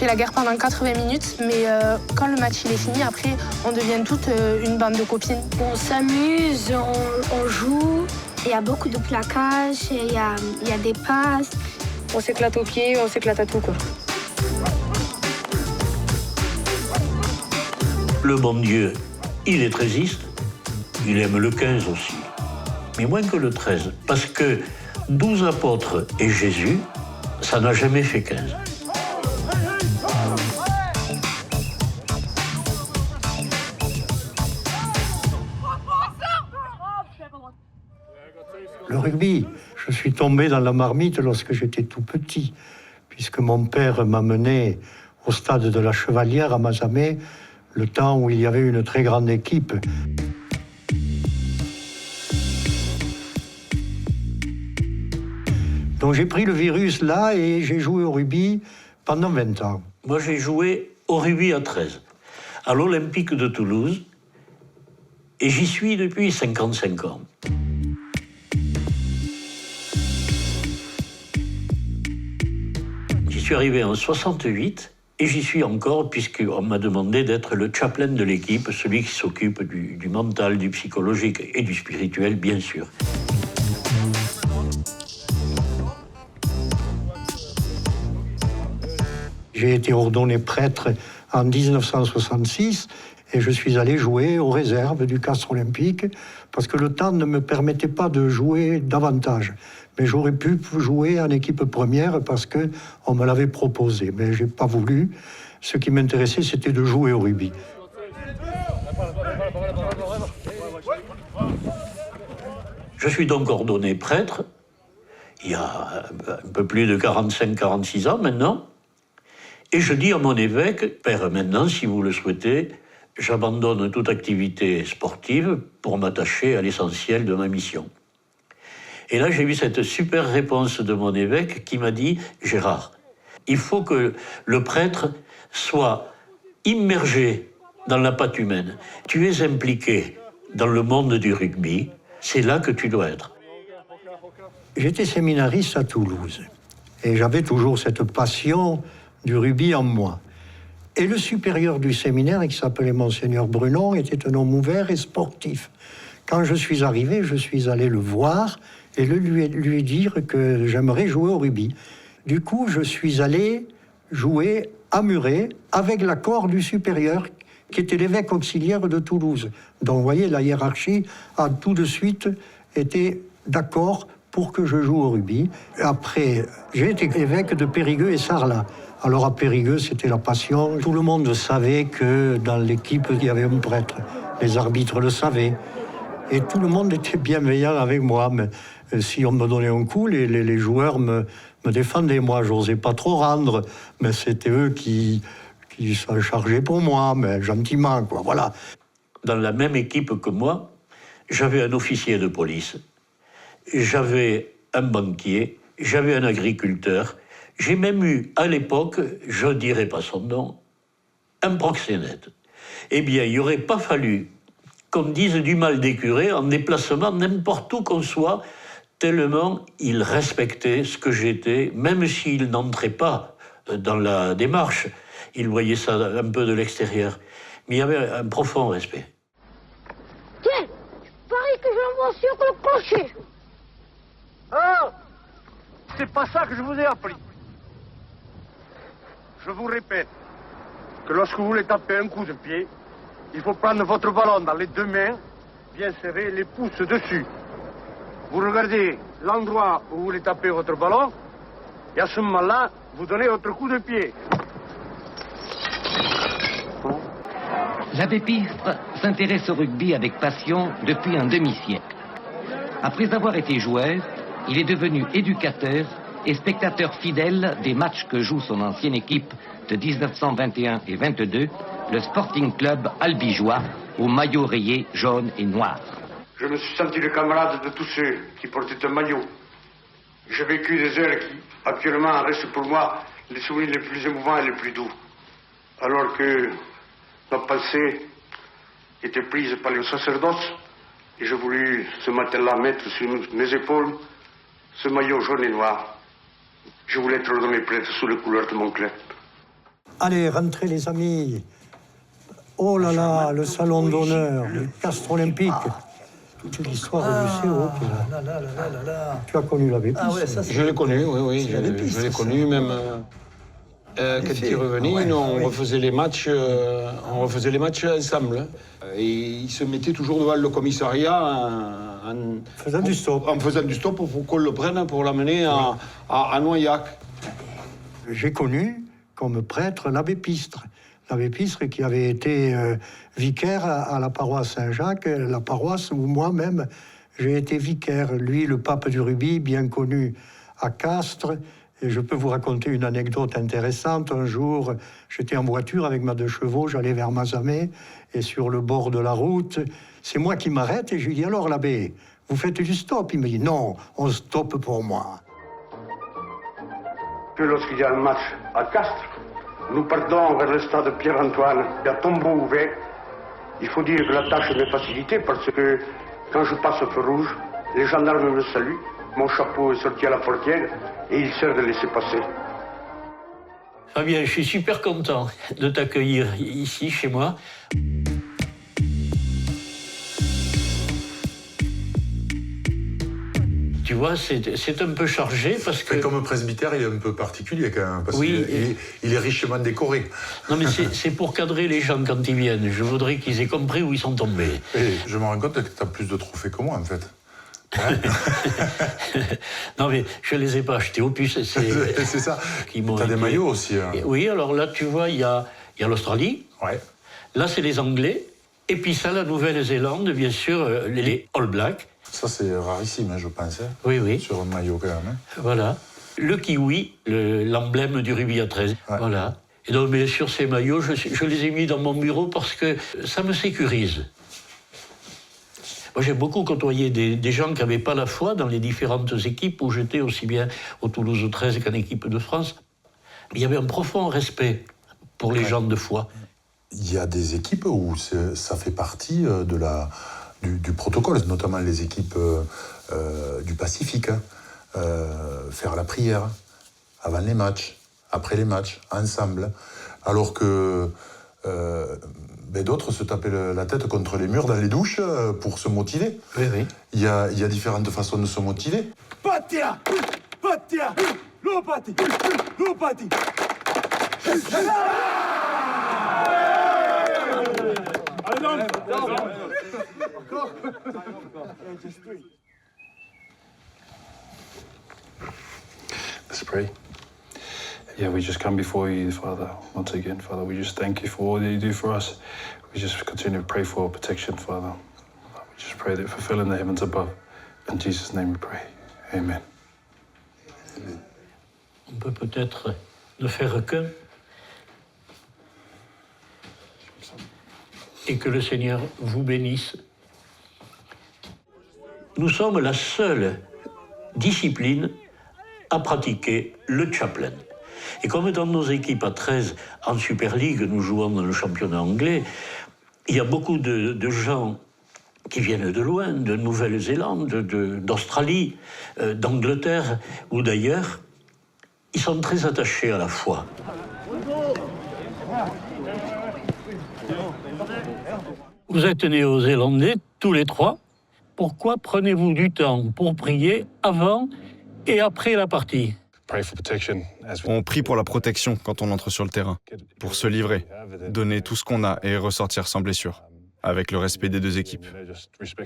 fait la guerre pendant 80 minutes, mais quand le match il est fini, après, on devient toute une bande de copines. On s'amuse, on joue, il y a beaucoup de plaquages, il y a des passes. On s'éclate aux pieds, on s'éclate à tout, quoi. Le bon Dieu, il est tréziste, il aime le 15 aussi, mais moins que le 13, parce que 12 apôtres et Jésus, ça n'a jamais fait 15. Le rugby, je suis tombé dans la marmite lorsque j'étais tout petit, puisque mon père m'a mené au stade de la Chevalière à Mazamet, le temps où il y avait une très grande équipe. Donc j'ai pris le virus là et j'ai joué au rugby pendant 20 ans. Moi, j'ai joué au rugby à 13, à l'Olympique de Toulouse, et j'y suis depuis 55 ans. J'y suis arrivé en 68, et j'y suis encore, puisqu'on m'a demandé d'être le chaplain de l'équipe, celui qui s'occupe du mental, du psychologique et du spirituel, bien sûr. J'ai été ordonné prêtre en 1966 et je suis allé jouer aux réserves du Castre olympique parce que le temps ne me permettait pas de jouer davantage. Mais j'aurais pu jouer en équipe première parce qu'on me l'avait proposé. Mais je n'ai pas voulu. Ce qui m'intéressait, c'était de jouer au rugby. Je suis donc ordonné prêtre il y a un peu plus de 45-46 ans maintenant. Et je dis à mon évêque, Père, maintenant, si vous le souhaitez, j'abandonne toute activité sportive pour m'attacher à l'essentiel de ma mission. Et là, j'ai eu cette super réponse de mon évêque qui m'a dit, Gérard, il faut que le prêtre soit immergé dans la patte humaine. Tu es impliqué dans le monde du rugby, c'est là que tu dois être. J'étais séminariste à Toulouse et j'avais toujours cette passion du rugby en moi. Et le supérieur du séminaire, qui s'appelait Monseigneur Brunon, était un homme ouvert et sportif. Quand je suis arrivé, je suis allé le voir et lui dire que j'aimerais jouer au rugby. Du coup, je suis allé jouer à Muret avec l'accord du supérieur, qui était l'évêque auxiliaire de Toulouse. Donc, vous voyez, la hiérarchie a tout de suite été d'accord pour que je joue au rugby. Après, j'ai été évêque de Périgueux et Sarlat. Alors à Périgueux, c'était la passion. Tout le monde savait que dans l'équipe, il y avait un prêtre. Les arbitres le savaient. Et tout le monde était bienveillant avec moi. Mais si on me donnait un coup, les joueurs me défendaient. Moi, je n'osais pas trop rendre. Mais c'était eux qui s'en chargeaient pour moi, mais gentiment, quoi. Voilà. Dans la même équipe que moi, j'avais un officier de police, j'avais un banquier, j'avais un agriculteur. J'ai même eu, à l'époque, je ne dirai pas son nom, un proxénète. Eh bien, il n'aurait pas fallu qu'on dise du mal des curés en déplacement, n'importe où qu'on soit, tellement il respectait ce que j'étais, même s'il n'entrait pas dans la démarche. Il voyait ça un peu de l'extérieur. Mais il y avait un profond respect. Tiens, je parie que je l'envoie sur le clocher. Ah, c'est pas ça que je vous ai appris. Je vous répète que lorsque vous voulez taper un coup de pied, il faut prendre votre ballon dans les deux mains, bien serrer les pouces dessus. Vous regardez l'endroit où vous voulez taper votre ballon, et à ce moment-là, vous donnez votre coup de pied. L'abbé Pistre s'intéresse au rugby avec passion depuis un demi-siècle. Après avoir été joueur, il est devenu éducateur et spectateur fidèle des matchs que joue son ancienne équipe de 1921 et 22, le Sporting Club albigeois, au maillot rayé jaune et noir. Je me suis senti le camarade de tous ceux qui portaient un maillot. J'ai vécu des heures qui, actuellement, restent pour moi les souvenirs les plus émouvants et les plus doux. Alors que ma pensée était prise par le sacerdoce, et j'ai voulu ce matin-là mettre sur mes épaules ce maillot jaune et noir. Je voulais être ordonné prêtre sous les couleurs de mon club. Allez, rentrez les amis. Oh là là, le salon d'honneur, le castre olympique. Toute l'histoire du CO qui est là. Tu as connu l'abbé Pistre? Je l'ai connu, oui. Je l'ai connu même. Quand il revenait, nous, on refaisait les matchs ensemble. Et il se mettait toujours devant le commissariat en faisant du stop. En faisant du stop pour qu'on le prenne pour l'amener à Noyac. J'ai connu comme prêtre l'abbé Pistre. L'abbé Pistre qui avait été vicaire à la paroisse Saint-Jacques, la paroisse où moi-même j'ai été vicaire. Lui, le pape du rugby, bien connu à Castres. Et je peux vous raconter une anecdote intéressante. Un jour, j'étais en voiture avec ma 2 chevaux, j'allais vers Mazamet, et sur le bord de la route, c'est moi qui m'arrête et je lui dis « Alors l'abbé, vous faites du stop ?» Il me dit « Non, on stoppe pour moi. » Que lorsqu'il y a un match à Castres, nous partons vers le stade Pierre-Antoine, il y a tombeau ouvert. Il faut dire que la tâche m'est facilitée parce que quand je passe au feu rouge, les gendarmes me saluent, mon chapeau est sorti à la portière et il sert de laisser passer. Fabien, je suis super content de t'accueillir ici, chez moi. Tu vois, c'est un peu chargé parce que... Comme presbytère, il est un peu particulier quand même, parce oui, qu'il est richement décoré. Non, mais c'est pour cadrer les gens quand ils viennent. Je voudrais qu'ils aient compris où ils sont tombés. Et je me rends compte que tu as plus de trophées que moi, en fait. Non, mais je les ai pas achetés au puce. C'est ça. Tu as des maillots aussi. Hein. Oui, alors là, tu vois, il y a l'Australie. Ouais. Là, c'est les Anglais. Et puis ça, la Nouvelle-Zélande, bien sûr, les All Blacks. Ça, c'est rarissime, hein, je pense. Hein, oui. Sur un maillot, quand même. Hein. Voilà. Le kiwi, l'emblème du rugby à 13. Ouais. Voilà. Et donc, bien sûr, ces maillots, je les ai mis dans mon bureau parce que ça me sécurise. Moi, j'ai beaucoup côtoyé des gens qui n'avaient pas la foi dans les différentes équipes où j'étais, aussi bien au Toulouse 13 qu'en équipe de France. Il y avait un profond respect pour les gens de foi. Il y a des équipes où ça fait partie du protocole, notamment les équipes du Pacifique. Hein. Faire la prière avant les matchs, après les matchs, ensemble. Alors que d'autres se tapaient la tête contre les murs dans les douches pour se motiver. Oui. Il y a différentes façons de se motiver. Patia! Lopati! Let's pray. Yeah, we just come before you, Father, once again, Father. We just thank you for all that you do for us. We just continue to pray for protection, Father. We just pray that fulfilling the heavens above. In Jesus' name we pray. Amen. On peut peut-être ne faire qu'un. Et que le Seigneur vous bénisse. Nous sommes la seule discipline à pratiquer le chaplain. Et comme dans nos équipes à 13 en Super League, nous jouons dans le championnat anglais, il y a beaucoup de gens qui viennent de loin, de Nouvelle-Zélande, d'Australie, d'Angleterre ou d'ailleurs. Ils sont très attachés à la foi. Vous êtes néo-zélandais, tous les trois. Pourquoi prenez-vous du temps pour prier avant et après la partie ? On prie pour la protection quand on entre sur le terrain, pour se livrer, donner tout ce qu'on a et ressortir sans blessure, avec le respect des deux équipes.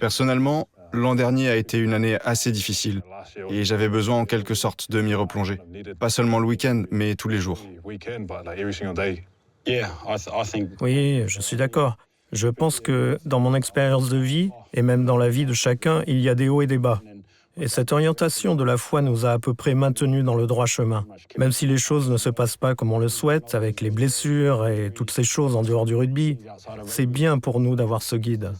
Personnellement, l'an dernier a été une année assez difficile et j'avais besoin en quelque sorte de m'y replonger. Pas seulement le week-end, mais tous les jours. Oui, je suis d'accord. Je pense que dans mon expérience de vie, et même dans la vie de chacun, il y a des hauts et des bas. Et cette orientation de la foi nous a à peu près maintenus dans le droit chemin. Même si les choses ne se passent pas comme on le souhaite, avec les blessures et toutes ces choses en dehors du rugby, c'est bien pour nous d'avoir ce guide.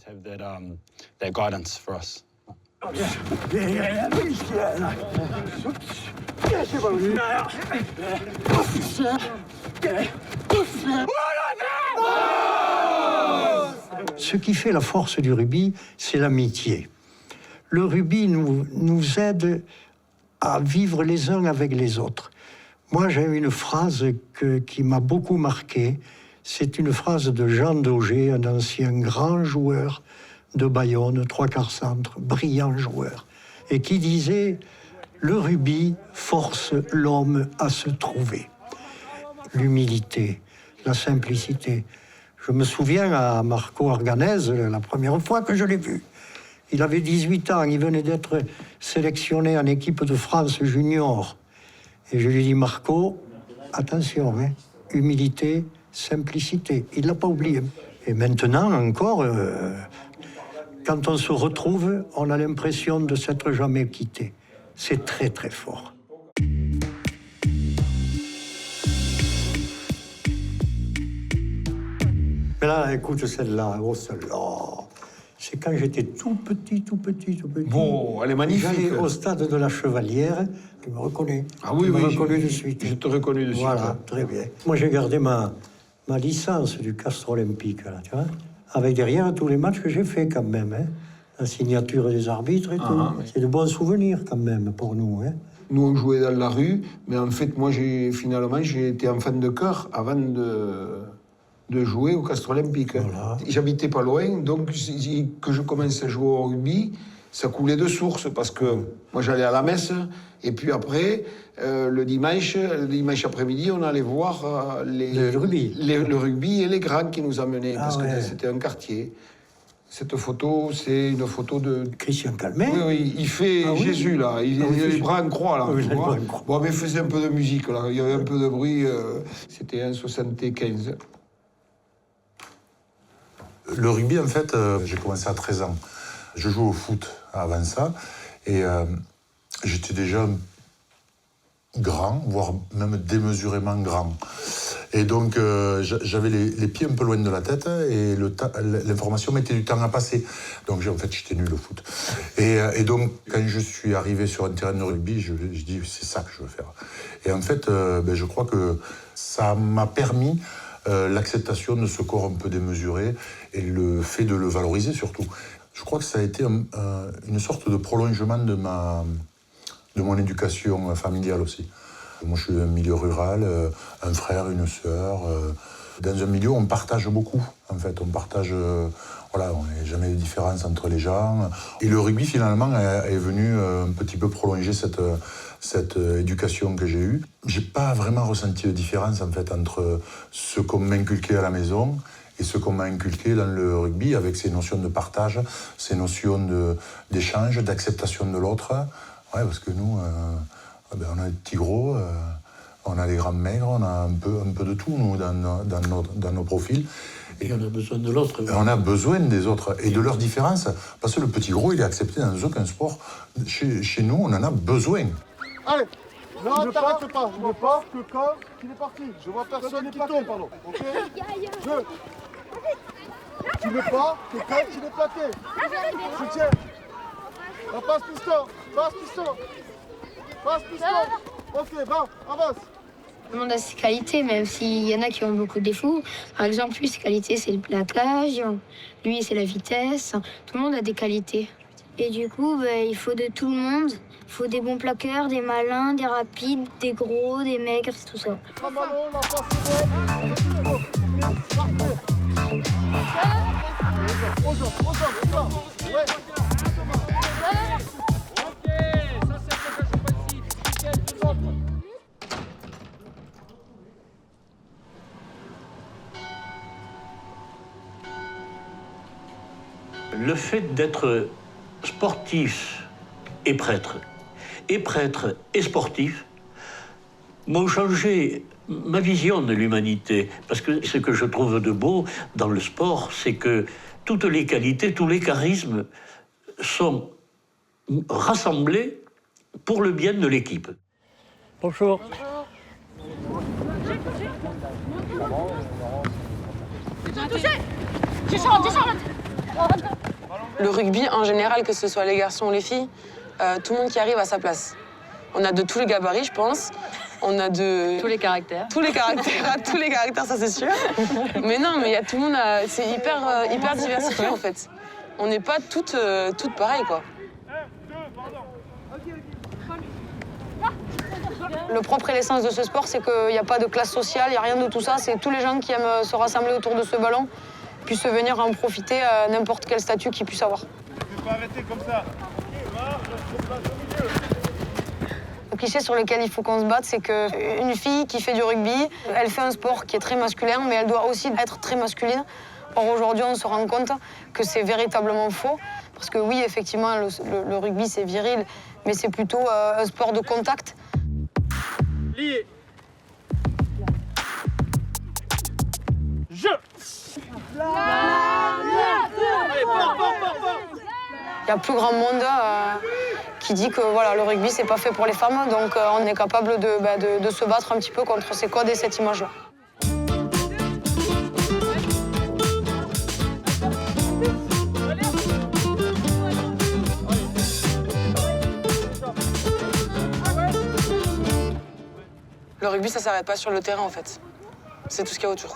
Ce qui fait la force du rugby, c'est l'amitié. Le rugby nous aide à vivre les uns avec les autres. Moi, j'ai une phrase qui m'a beaucoup marqué. C'est une phrase de Jean Daugé, un ancien grand joueur de Bayonne, 3/4 centre, brillant joueur, et qui disait « Le rugby force l'homme à se trouver ». L'humilité, la simplicité. Je me souviens à Marco Arganez, la première fois que je l'ai vu. Il avait 18 ans, il venait d'être sélectionné en équipe de France junior. Et je lui ai dit, Marco, attention, hein, humilité, simplicité. Il ne l'a pas oublié. Et maintenant, encore, quand on se retrouve, on a l'impression de s'être jamais quitté. C'est très, très fort. Mais là, écoute celle-là, oh celle-là. C'est quand j'étais tout petit. Bon, elle est magnifique. J'allais au stade de la Chevalière, tu me reconnais. Ah oui, tu me oui. reconnais de suite. Je te reconnais de suite. Voilà, très bien. Moi, j'ai gardé ma licence du Castres Olympique, là, tu vois, avec derrière tous les matchs que j'ai faits, quand même, hein. La signature des arbitres et tout. Oui. C'est de bons souvenirs, quand même, pour nous, hein. Nous, on jouait dans la rue, mais en fait, moi, j'ai été enfant de cœur avant de jouer au Castres Olympique. Voilà. J'habitais pas loin, donc que je commence à jouer au rugby, ça coulait de source, parce que moi, j'allais à la messe, et puis après, le dimanche après-midi, on allait voir le rugby et les grands qui nous amenaient, parce que c'était un quartier. Cette photo, c'est une photo de Christian Calmet. Oui, il fait Jésus, là. Il a les bras en croix, là. Tu vois. Bon, mais il faisait un peu de musique, là. Il y avait un peu de bruit. C'était en 75. Le rugby, en fait, j'ai commencé à 13 ans. Je jouais au foot avant ça. Et j'étais déjà grand, voire même démesurément grand. Et donc, j'avais les pieds un peu loin de la tête et l'information mettait du temps à passer. Donc, en fait, j'étais nul au foot. Et donc, quand je suis arrivé sur un terrain de rugby, je dis, c'est ça que je veux faire. Et en fait, je crois que ça m'a permis l'acceptation de ce corps un peu démesuré et le fait de le valoriser surtout. Je crois que ça a été une sorte de prolongement de mon éducation familiale aussi. Moi, je suis d'un milieu rural, un frère, une sœur. Dans un milieu, on partage beaucoup, en fait. On partage... voilà, on n'a jamais de différence entre les gens. Et le rugby, finalement, est venu un petit peu prolonger cette éducation que j'ai eue. J'ai pas vraiment ressenti de différence, en fait, entre ce qu'on m'inculquait à la maison et ce qu'on m'a inculqué dans le rugby, avec ces notions de partage, ces notions d'échange, d'acceptation de l'autre. Ouais, parce que nous... on a des petits gros, on a des grands maigres, on a un peu de tout, nous, dans nos profils. Et on a besoin de l'autre. On a besoin des autres et de leurs différences. Parce que le petit gros, il est accepté dans aucun sport. Chez nous, on en a besoin. Allez, non, ne t'arrête pas. Je ne pars que quand il est parti. Je vois personne qui tombe, pardon. Ok. Tu ne pars que quand il est plaqué. Soutien. Passe piston. Ok, va, avance. Tout le monde a ses qualités, même s'il y en a qui ont beaucoup de défauts. Par exemple, lui, ses qualités, c'est le plaquage. Lui, c'est la vitesse. Tout le monde a des qualités. Et du coup, il faut de tout le monde. Il faut des bons plaqueurs, des malins, des rapides, des gros, des maigres, tout ça. Le fait d'être sportif et prêtre et sportif m'ont changé ma vision de l'humanité. Parce que ce que je trouve de beau dans le sport, c'est que toutes les qualités, tous les charismes sont rassemblés pour le bien de l'équipe. Bonjour. Le rugby, en général, que ce soit les garçons ou les filles, tout le monde qui arrive à sa place. On a de tous les gabarits, je pense. On a de... Tous les caractères. Tous les caractères, ça c'est sûr. Mais non, mais il y a tout le monde... C'est hyper diversifié, en fait. On n'est pas toutes pareilles, quoi. Le propre et l'essence de ce sport, c'est qu'il n'y a pas de classe sociale, il n'y a rien de tout ça. C'est tous les gens qui aiment se rassembler autour de ce ballon, puissent venir en profiter à n'importe quel statut qu'ils puissent avoir. Tu peux arrêter comme ça. Le cliché sur lequel il faut qu'on se batte, c'est qu'une fille qui fait du rugby, elle fait un sport qui est très masculin, mais elle doit aussi être très masculine. Or, aujourd'hui, on se rend compte que c'est véritablement faux. Parce que oui, effectivement, le rugby, c'est viril, mais c'est plutôt un sport de contact. Lié. Je. Allez, fort. Il y a plus grand monde qui dit que voilà, le rugby, c'est pas fait pour les femmes. Donc, on est capable de se battre un petit peu contre ces codes et cette image-là. Le rugby, ça s'arrête pas sur le terrain, en fait. C'est tout ce qu'il y a autour.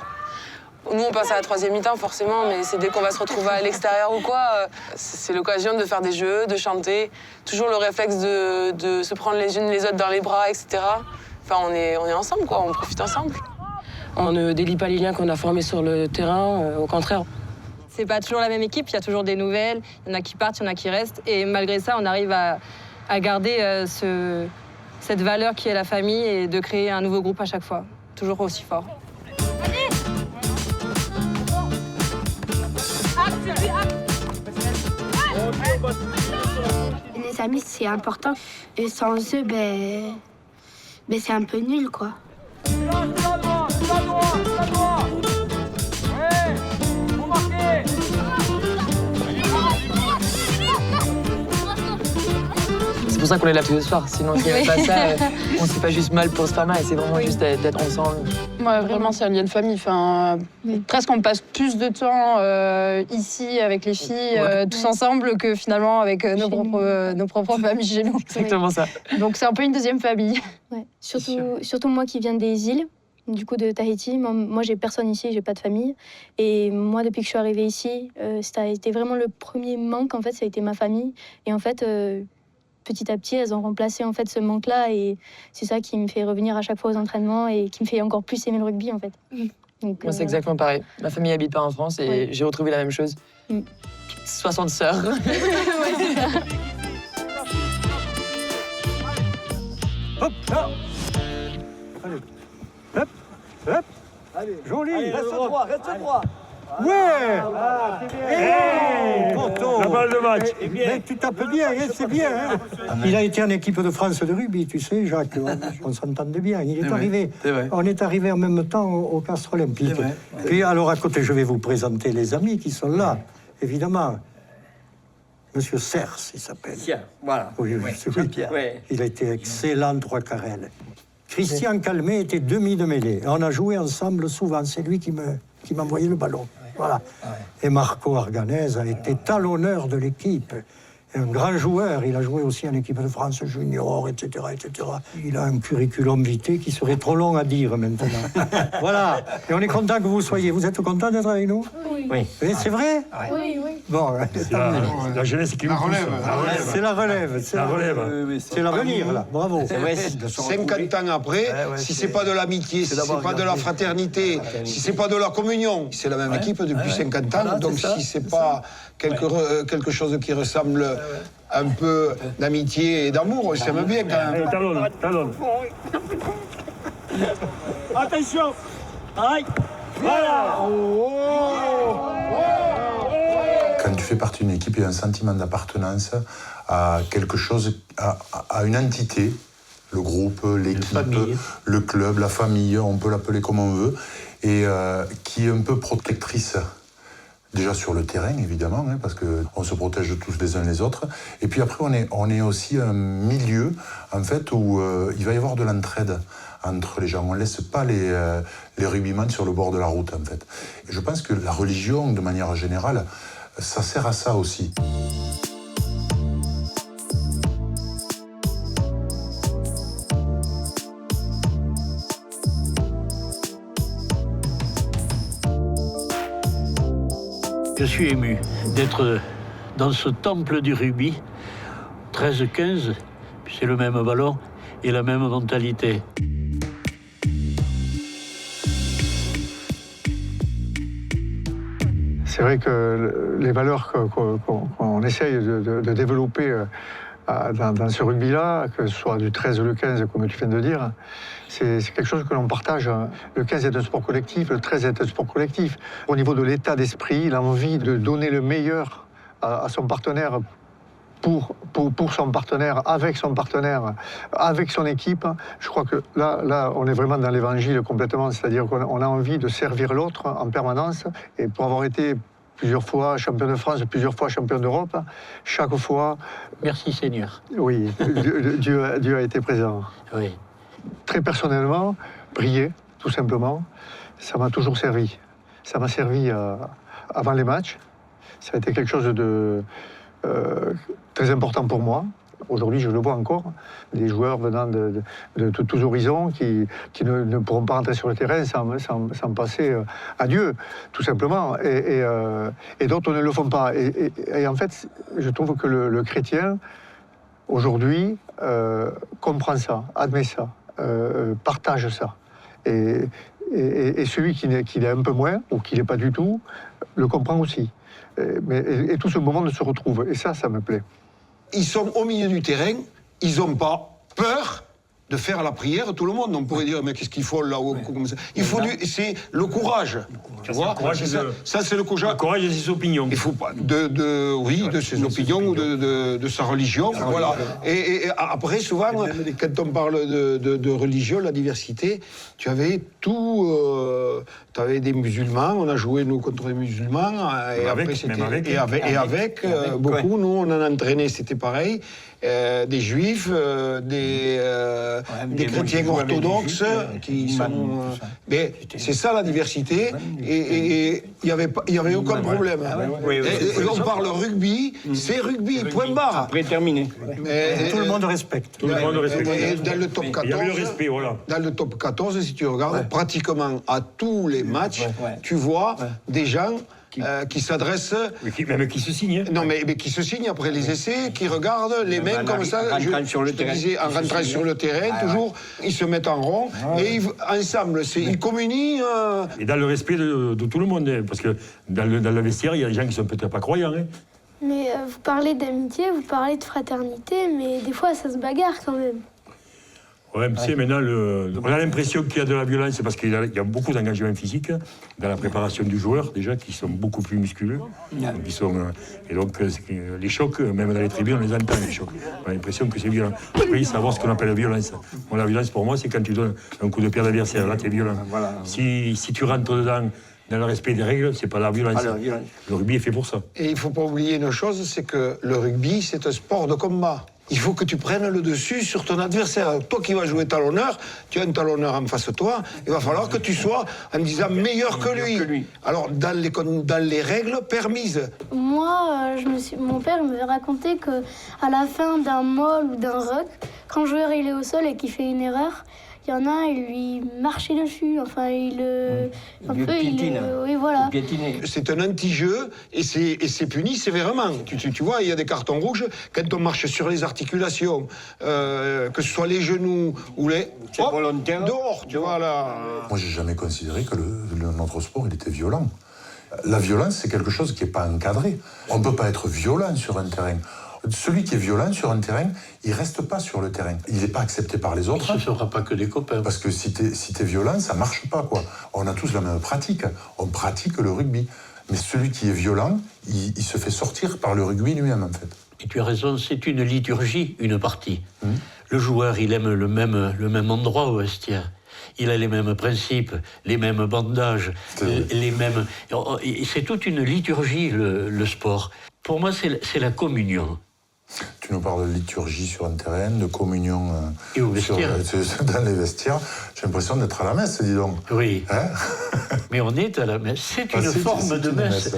Nous, on passe à la troisième mi-temps, forcément, mais c'est dès qu'on va se retrouver à l'extérieur ou quoi, c'est l'occasion de faire des jeux, de chanter. Toujours le réflexe de se prendre les unes les autres dans les bras, etc. Enfin, on est ensemble, quoi, on profite ensemble. On ne délie pas les liens qu'on a formés sur le terrain, au contraire. C'est pas toujours la même équipe, il y a toujours des nouvelles, il y en a qui partent, il y en a qui restent. Et malgré ça, on arrive à garder cette valeur qui est la famille et de créer un nouveau groupe à chaque fois, toujours aussi fort. Les amis, c'est important. Et sans eux, c'est un peu nul, quoi. C'est pour ça qu'on est là tous les soirs. Sinon, s'il n'y avait pas ça, on se fait pas juste mal pour se faire mal. C'est vraiment juste d'être ensemble. Ouais, vraiment, c'est un lien de famille. Enfin, presque on passe plus de temps ici avec les filles, tous ensemble, que finalement avec nos propres familles chez nous. Exactement ça. Donc c'est un peu une deuxième famille. Ouais. Surtout moi qui viens des îles, du coup de Tahiti. Moi, j'ai personne ici, j'ai pas de famille. Et moi, depuis que je suis arrivée ici, ça a été vraiment le premier manque. En fait, ça a été ma famille. Et en fait, petit à petit, elles ont remplacé en fait ce manque-là. Et c'est ça qui me fait revenir à chaque fois aux entraînements et qui me fait encore plus aimer le rugby, en fait. Donc, moi, c'est exactement pareil. Ma famille habite pas en France et j'ai retrouvé la même chose. 60 sœurs. Hop, là. Allez. Hop, hop. Allez, joli. Allez, reste droit. Ouais. Ah, c'est bien. Hey, la balle de match. Mais tu tapes bien, c'est bien. Hein. Il a été en équipe de France de rugby, tu sais, Jacques. On s'entendait bien. Il est arrivé. On est arrivé en même temps au Castre Olympique. Puis alors à côté, je vais vous présenter les amis qui sont là, évidemment. Monsieur Cers, il s'appelle. Tiens, voilà. Oui, Jean-Pierre. Il a été excellent, 3 carrels. Christian Calmet était demi de mêlée. On a joué ensemble souvent. C'est lui qui m'envoyait le ballon. Voilà. Et Marco Arganez a été talonneur de l'équipe. Un grand joueur. Il a joué aussi en équipe de France junior, etc., etc. Il a un curriculum vitae qui serait trop long à dire maintenant. Voilà. Et on est content que vous soyez. Vous êtes content d'être avec nous? Oui. C'est vrai? Oui. Bon, c'est la jeunesse qui nous pousse. C'est la relève. C'est l'avenir, là. Bravo. 50 ans après, si c'est pas de l'amitié, si c'est pas de la fraternité, si c'est pas de la communion, c'est la même équipe depuis 50 ans. Donc si c'est pas quelque chose qui ressemble un peu d'amitié et d'amour, on s'aime bien quand même. Talonne. Attention. Aïe. Voilà. Quand tu fais partie d'une équipe, il y a un sentiment d'appartenance à quelque chose, à une entité, le groupe, l'équipe, le club, la famille, on peut l'appeler comme on veut, et qui est un peu protectrice. Déjà sur le terrain, évidemment, hein, parce qu'on se protège tous les uns les autres. Et puis après, on est aussi un milieu, en fait, où il va y avoir de l'entraide entre les gens. On ne laisse pas les rugbyman sur le bord de la route, en fait. Et je pense que la religion, de manière générale, ça sert à ça aussi. Je suis ému d'être dans ce temple du rugby, 13-15, c'est le même ballon, et la même mentalité. C'est vrai que les valeurs qu'on essaye de développer dans ce rugby-là, que ce soit du 13 ou le 15, comme tu viens de dire, c'est quelque chose que l'on partage. Le 15 est un sport collectif, le 13 est un sport collectif. Au niveau de l'état d'esprit, l'envie de donner le meilleur à son partenaire pour son partenaire, avec son équipe, je crois que là on est vraiment dans l'évangile complètement, c'est-à-dire qu'on a envie de servir l'autre en permanence, et pour avoir été plusieurs fois champion de France, plusieurs fois champion d'Europe, chaque fois... Merci Seigneur. Oui, Dieu a été présent. Oui. Très personnellement, briller, tout simplement, ça m'a toujours servi. Ça m'a servi avant les matchs, ça a été quelque chose de... très important pour moi. Aujourd'hui, je le vois encore, des joueurs venant de tous horizons qui ne pourront pas rentrer sur le terrain sans passer à Dieu, tout simplement. Et d'autres ne le font pas. Et en fait, je trouve que le chrétien, aujourd'hui, comprend ça, admet ça, partage ça. Et celui qui l'est un peu moins, ou qui l'est pas du tout, le comprend aussi. Et tout ce moment se retrouve. Et ça me plaît. Ils sont au milieu du terrain, ils n'ont pas peur de faire la prière, tout le monde. On pourrait dire, mais qu'est-ce qu'il faut là-haut comme ça. Il faut c'est le courage. Tu vois, ça c'est le courage. Le courage de ses opinions. Il faut pas de ses opinions ou de sa religion. Voilà. Et après, souvent, quand on parle de religion, la diversité, tu avais tout. Tu avais des musulmans, on a joué nous contre les musulmans, et avec beaucoup, nous on en a entraîné, c'était pareil, des juifs, des chrétiens orthodoxes qui sont. Mais c'est ça la diversité, et il y avait aucun problème. On parle rugby, c'est rugby, point barre. Après terminé. Tout le monde respecte. Tout le monde respecte. Dans le top 14, il y avait le respect, voilà. Dans le top 14, si tu regardes, pratiquement à tous les matchs, tu vois des gens qui s'adressent... Même qui se signent. Non, mais qui se signent après les essais, qui regardent les mains comme ça. En rentrant sur le terrain, toujours, ils se mettent en rond, et ensemble, ils communient... Et dans le respect de tout le monde, hein, parce que dans le vestiaire, il y a des gens qui sont peut-être pas croyants. Hein. Mais vous parlez d'amitié, vous parlez de fraternité, mais des fois, ça se bagarre quand même. Ouais, tu sais, maintenant, on a l'impression qu'il y a de la violence parce qu'il y a beaucoup d'engagement physique dans la préparation du joueur, déjà, qui sont beaucoup plus musculeux. Et donc, les chocs, même dans les tribunes, on les entend, les chocs. On a l'impression que c'est violent. Après, savoir ce qu'on appelle la violence. Bon, la violence, pour moi, c'est quand tu donnes un coup de pied à l'adversaire. Là, tu es violent. Voilà. Si tu rentres dedans, dans le respect des règles, c'est pas la violence. Le rugby est fait pour ça. Et il ne faut pas oublier une chose, c'est que le rugby, c'est un sport de combat. Il faut que tu prennes le dessus sur ton adversaire. Toi qui vas jouer talonneur, tu as un talonneur en face de toi, il va falloir que tu sois, en disant, meilleur que lui. Alors, dans les règles permises. Moi, mon père me racontait qu'à la fin d'un maul ou d'un ruck, quand le joueur il est au sol et qu'il fait une erreur, il y en a un, il lui marchait dessus, enfin, oui, voilà. C'est un anti-jeu, et c'est puni sévèrement. Tu vois, il y a des cartons rouges, quand on marche sur les articulations, que ce soit les genoux ou les... C'est volontaire. Dehors, tu vois, là... Moi, j'ai jamais considéré que notre sport, il était violent. La violence, c'est quelque chose qui n'est pas encadré. On ne peut pas être violent sur un terrain. Celui qui est violent sur un terrain, il reste pas sur le terrain. Il n'est pas accepté par les autres. Ce ne sera pas que des copains. Parce que si t'es violent, ça marche pas, quoi. On a tous la même pratique. On pratique le rugby. Mais celui qui est violent, il se fait sortir par le rugby lui-même, en fait. Et tu as raison, c'est une liturgie, une partie. Le joueur, il aime le même endroit au vestiaire. Il a les mêmes principes, les mêmes bandages, les mêmes... C'est toute une liturgie, le sport. Pour moi, c'est la communion. Tu nous parles de liturgie sur un terrain, de communion et au vestiaire. Dans les vestiaires. J'ai l'impression d'être à la messe, dis donc. Oui. Hein? Mais on est à la messe. C'est une forme de messe.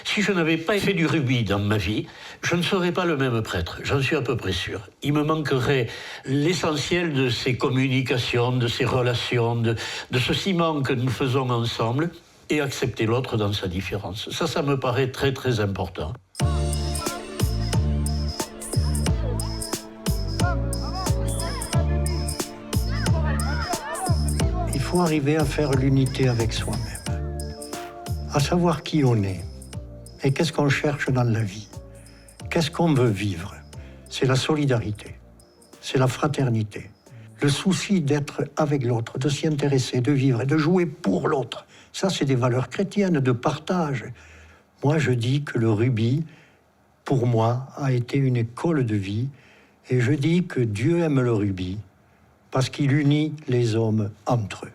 Si je n'avais pas fait du rugby dans ma vie, je ne serais pas le même prêtre. J'en suis à peu près sûr. Il me manquerait l'essentiel de ces communications, de ces relations, de ce ciment que nous faisons ensemble, et accepter l'autre dans sa différence. Ça me paraît très, très important. faut arriver à faire l'unité avec soi-même, à savoir qui on est et qu'est-ce qu'on cherche dans la vie, qu'est-ce qu'on veut vivre. C'est la solidarité, c'est la fraternité, le souci d'être avec l'autre, de s'y intéresser, de vivre et de jouer pour l'autre. Ça, c'est des valeurs chrétiennes de partage. Moi, je dis que le rugby, pour moi, a été une école de vie, et je dis que Dieu aime le rugby parce qu'il unit les hommes entre eux.